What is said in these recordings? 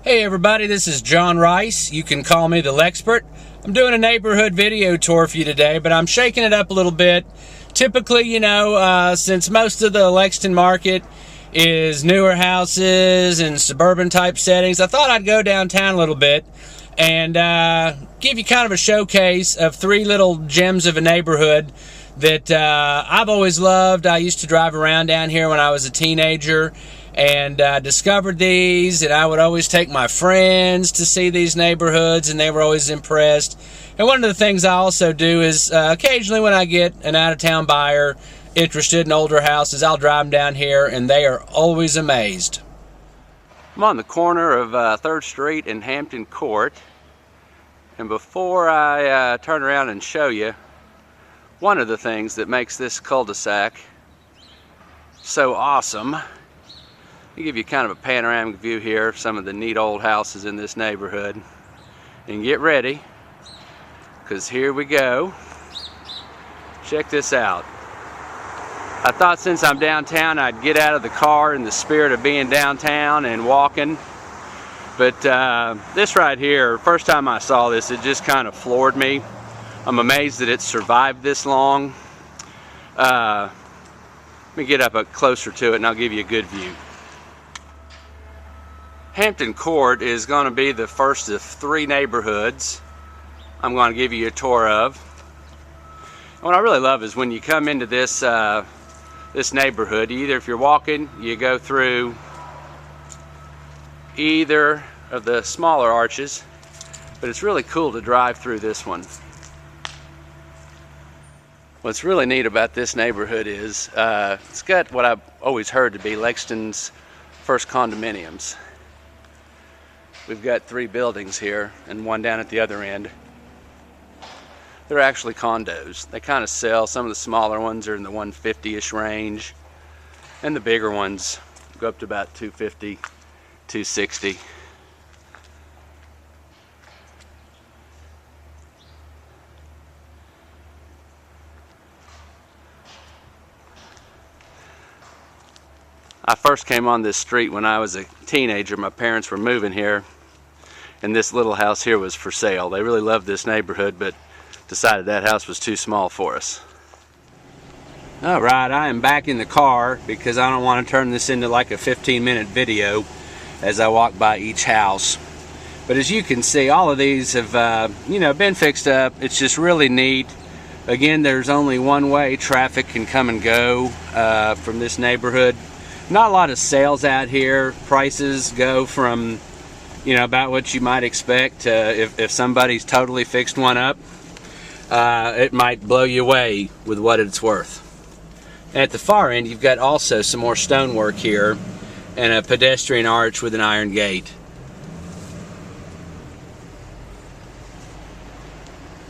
Hey everybody, this is John Rice. You can call me the LEXpert. I'm doing a neighborhood video tour for you today, but I'm shaking it up a little bit. Typically, since most of the Lexington market is newer houses and suburban type settings, I thought I'd go downtown a little bit and give you kind of a showcase of three little gems of a neighborhood that I've always loved. I used to drive around down here when I was a teenager and discovered these, and I would always take my friends to see these neighborhoods, and they were always impressed. And one of the things I also do is occasionally when I get an out-of-town buyer interested in older houses, I'll drive them down here, and they are always amazed. I'm on the corner of 3rd Street and Hampton Court, and before I turn around and show you one of the things that makes this cul-de-sac so awesome, I'll give you kind of a panoramic view here of some of the neat old houses in this neighborhood. And get ready, because here we go. Check this out. I thought since I'm downtown I'd get out of the car in the spirit of being downtown and walking. But this right here, first time I saw this, it just kind of floored me. I'm amazed that it survived this long. Let me get up closer to it and I'll give you a good view. Hampton Court is going to be the first of three neighborhoods I'm going to give you a tour of. And what I really love is when you come into this this neighborhood, either if you're walking, you go through either of the smaller arches, but it's really cool to drive through this one. What's really neat about this neighborhood is it's got what I've always heard to be Lexington's first condominiums. We've got 3 buildings here and one down at the other end. They're actually condos. They kind of sell. Some of the smaller ones are in the 150-ish range, and the bigger ones go up to about 250, 260. I first came on this street when I was a teenager. My parents were moving here, and this little house here was for sale. They really loved this neighborhood, but decided that house was too small for us. Alright, I am back in the car because I don't want to turn this into like a 15-minute video as I walk by each house. But as you can see, all of these have been fixed up. It's just really neat. Again, there's only one way traffic can come and go from this neighborhood. Not a lot of sales out here. Prices go from about what you might expect. If somebody's totally fixed one up, it might blow you away with what it's worth. At the far end, you've got also some more stonework here and a pedestrian arch with an iron gate.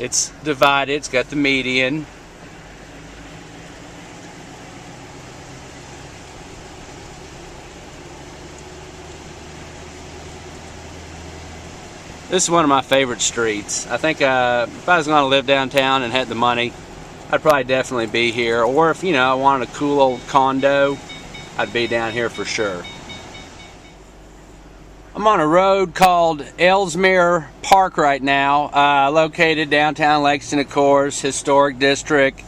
It's divided. It's got the median. This is one of my favorite streets. I think if I was going to live downtown and had the money, I'd probably definitely be here. Or if I wanted a cool old condo, I'd be down here for sure. I'm on a road called Ellesmere Park right now, located downtown Lexington, of course, historic district.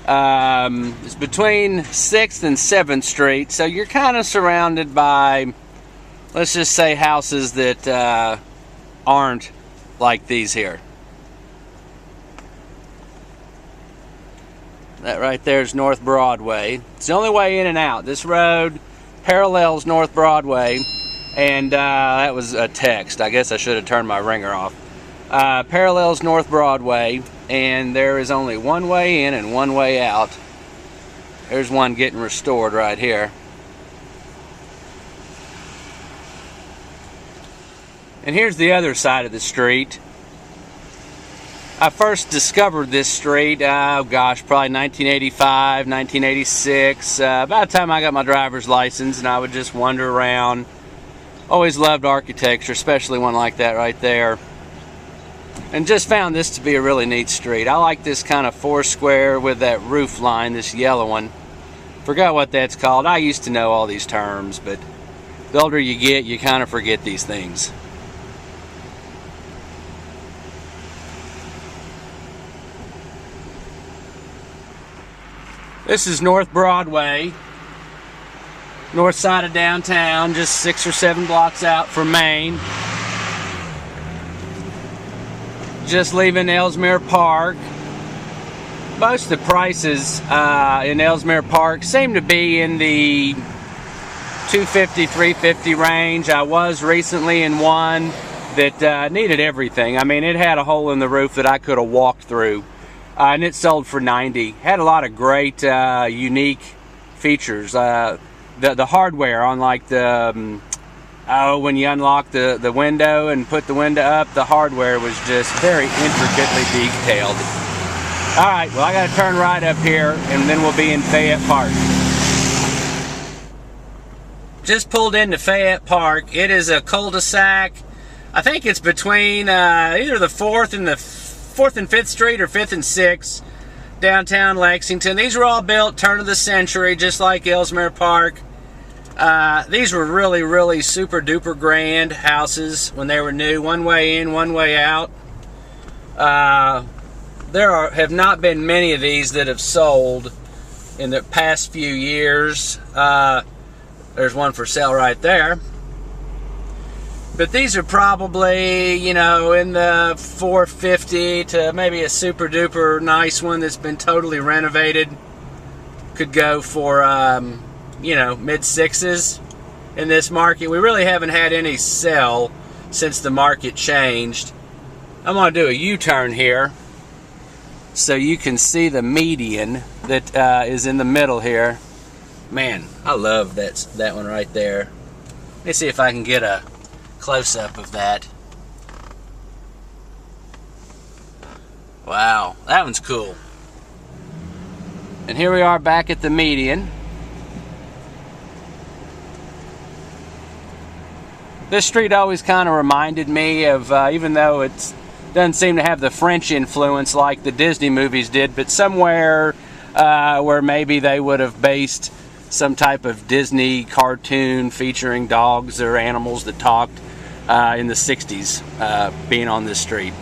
It's between 6th and 7th Street, so you're kind of surrounded by, let's just say, houses that aren't like these here. That right there is North Broadway. It's the only way in and out. This road parallels North Broadway, and that was a text. I guess I should have turned my ringer off. Parallels North Broadway, and there is only one way in and one way out. There's one getting restored right here. And here's the other side of the street. I first discovered this street, probably 1985, 1986, about the time I got my driver's license, and I would just wander around. Always loved architecture, especially one like that right there. And just found this to be a really neat street. I like this kind of 4 square with that roof line, this yellow one. Forgot what that's called. I used to know all these terms, but The older you get, you kind of forget these things. This is North Broadway, north side of downtown, just 6 or 7 blocks out from Main. Just leaving Ellesmere Park. Most of the prices in Ellesmere Park seem to be in the $250, $350 range. I was recently in one that needed everything. I mean, it had a hole in the roof that I could have walked through. And it sold for $90. Had a lot of great unique features. The hardware on like the when you unlock the window and put the window up, the hardware was just very intricately detailed. All right, well, I got to turn right up here, and then we'll be in Fayette Park. Just pulled into Fayette Park. It is a cul-de-sac. I think it's between either the 4th and 5th Street or 5th and 6th, downtown Lexington. These were all built turn of the century, just like Ellesmere Park. These were really, really super duper grand houses when they were new. One way in, one way out. There have not been many of these that have sold in the past few years. There's one for sale right there. But these are probably, you know, in the $450 to maybe a super duper nice one that's been totally renovated. Could go for, you know, mid-6s in this market. We really haven't had any sell since the market changed. I'm going to do a U-turn here so you can see the median that is in the middle here. Man, I love that one right there. Let me see if I can get a close-up of that. Wow, that one's cool. And here we are back at the median. This street always kind of reminded me of, even though it doesn't seem to have the French influence like the Disney movies did, but somewhere where maybe they would have based some type of Disney cartoon featuring dogs or animals that talked in the 60s being on this street.